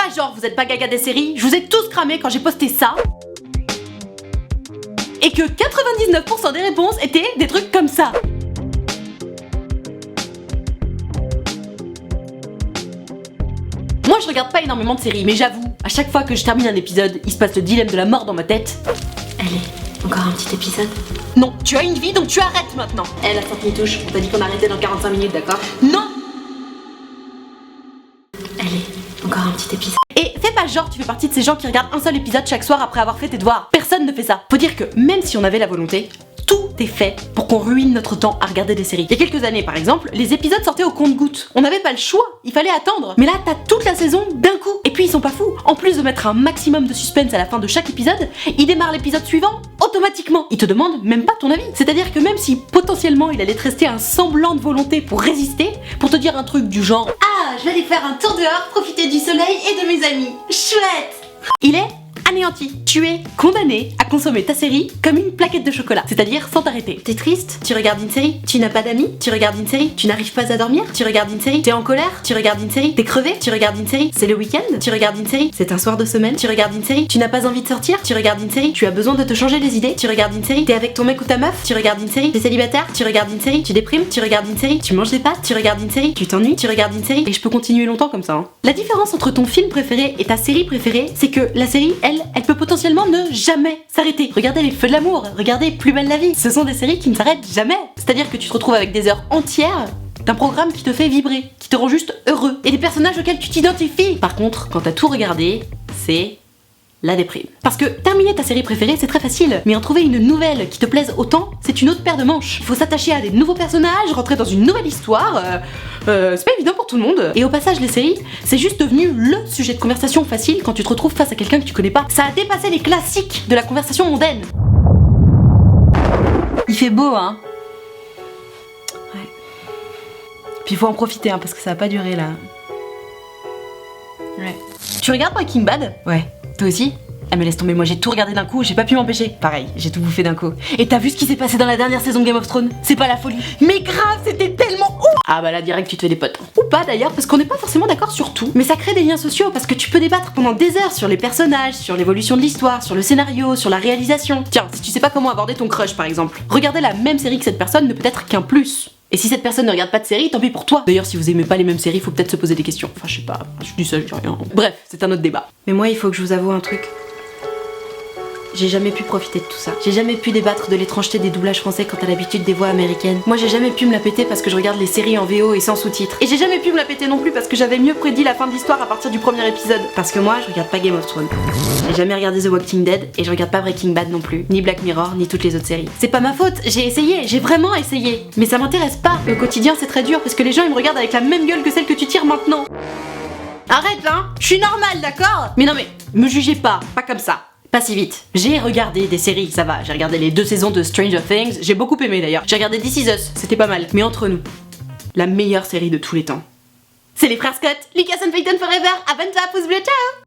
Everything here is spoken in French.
pas genre vous êtes pas gaga des séries, je vous ai tous cramé quand j'ai posté ça. Et que 99% des réponses étaient des trucs comme ça. Moi je regarde pas énormément de séries, mais j'avoue, à chaque fois que je termine un épisode, il se passe le dilemme de la mort dans ma tête. Allez, encore un petit épisode. Non, tu as une vie donc tu arrêtes maintenant. La sortie touche, on t'a dit qu'on arrêtait dans 45 minutes, d'accord? Non. Allez, encore un petit épisode. Et fais pas genre tu fais partie de ces gens qui regardent un seul épisode chaque soir après avoir fait tes devoirs. Personne ne fait ça. Faut dire que même si on avait la volonté, tout est fait pour qu'on ruine notre temps à regarder des séries. Il y a quelques années par exemple, les épisodes sortaient au compte-gouttes. On n'avait pas le choix, il fallait attendre. Mais là t'as toute la saison d'un coup. Et puis ils sont pas fous. En plus de mettre un maximum de suspense à la fin de chaque épisode, ils démarrent l'épisode suivant automatiquement. Ils te demandent même pas ton avis. C'est-à-dire que même si potentiellement il allait te rester un semblant de volonté pour résister, pour te dire un truc du genre « Ah, je vais aller faire un tour dehors, profiter du soleil et de mes amis. Chouette !» Il est anéanti. Tu es condamné à consommer ta série comme une plaquette de chocolat, c'est-à-dire sans t'arrêter. T'es triste? Tu regardes une série? Tu n'as pas d'amis? Tu regardes une série? Tu n'arrives pas à dormir? Tu regardes une série? T'es en colère? Tu regardes une série? T'es crevé? Tu regardes une série? C'est le week-end? Tu regardes une série? C'est un soir de semaine? Tu regardes une série? Tu n'as pas envie de sortir? Tu regardes une série? Tu as besoin de te changer les idées? Tu regardes une série? T'es avec ton mec ou ta meuf? Tu regardes une série? T'es célibataire? Tu regardes une série? Tu déprimes? Tu regardes une série? Tu manges des pâtes? Tu regardes une série? Tu t'ennuies? Tu regardes une série? Et je peux continuer longtemps comme ça, hein. La différence entre ton film préféré et ta série préférée, c'est que la série, elle peut potentiellement ne jamais s'arrêter. Regardez Les Feux de l'amour, regardez Plus belle la vie. Ce sont des séries qui ne s'arrêtent jamais. C'est-à-dire que tu te retrouves avec des heures entières d'un programme qui te fait vibrer, qui te rend juste heureux. Et des personnages auxquels tu t'identifies. Par contre, quand t'as tout regardé, c'est la déprime. Parce que terminer ta série préférée, c'est très facile. Mais en trouver une nouvelle qui te plaise autant, c'est une autre paire de manches. Il faut s'attacher à des nouveaux personnages, rentrer dans une nouvelle histoire. C'est pas évident pour tout le monde. Et au passage, les séries, c'est juste devenu le sujet de conversation facile quand tu te retrouves face à quelqu'un que tu connais pas. Ça a dépassé les classiques de la conversation mondaine. Il fait beau, hein? Ouais. Puis il faut en profiter, hein, parce que ça va pas durer, là. Ouais. Tu regardes Breaking Bad? Ouais. Toi aussi? Ah mais laisse tomber, moi j'ai tout regardé d'un coup, j'ai pas pu m'empêcher. Pareil, j'ai tout bouffé d'un coup. Et t'as vu ce qui s'est passé dans la dernière saison de Game of Thrones? C'est pas la folie. Mais grave, c'était tellement ouf! Ah bah là direct tu te fais des potes. Ou pas d'ailleurs, parce qu'on n'est pas forcément d'accord sur tout. Mais ça crée des liens sociaux, parce que tu peux débattre pendant des heures sur les personnages, sur l'évolution de l'histoire, sur le scénario, sur la réalisation. Tiens, si tu sais pas comment aborder ton crush par exemple, regarder la même série que cette personne ne peut être qu'un plus. Et si cette personne ne regarde pas de série, tant pis pour toi. D'ailleurs, si vous aimez pas les mêmes séries, faut peut-être se poser des questions. Enfin, je sais pas, je dis ça, je dis rien. Bref, c'est un autre débat. Mais moi, il faut que je vous avoue un truc. J'ai jamais pu profiter de tout ça. J'ai jamais pu débattre de l'étrangeté des doublages français quant à l'habitude des voix américaines. Moi j'ai jamais pu me la péter parce que je regarde les séries en VO et sans sous-titres. Et j'ai jamais pu me la péter non plus parce que j'avais mieux prédit la fin de l'histoire à partir du premier épisode. Parce que moi je regarde pas Game of Thrones. J'ai jamais regardé The Walking Dead et je regarde pas Breaking Bad non plus. Ni Black Mirror, ni toutes les autres séries. C'est pas ma faute, j'ai essayé, j'ai vraiment essayé. Mais ça m'intéresse pas. Le quotidien c'est très dur parce que les gens ils me regardent avec la même gueule que celle que tu tires maintenant. Arrête là, hein. Je suis normale, d'accord? Mais non mais, me jugez pas comme ça. Pas si vite. J'ai regardé des séries, ça va. J'ai regardé les 2 saisons de Stranger Things, j'ai beaucoup aimé d'ailleurs. J'ai regardé This Is Us, c'était pas mal. Mais entre nous, la meilleure série de tous les temps, c'est les frères Scott. Lucas and Peyton Forever, abonne-toi, pouce bleu, ciao!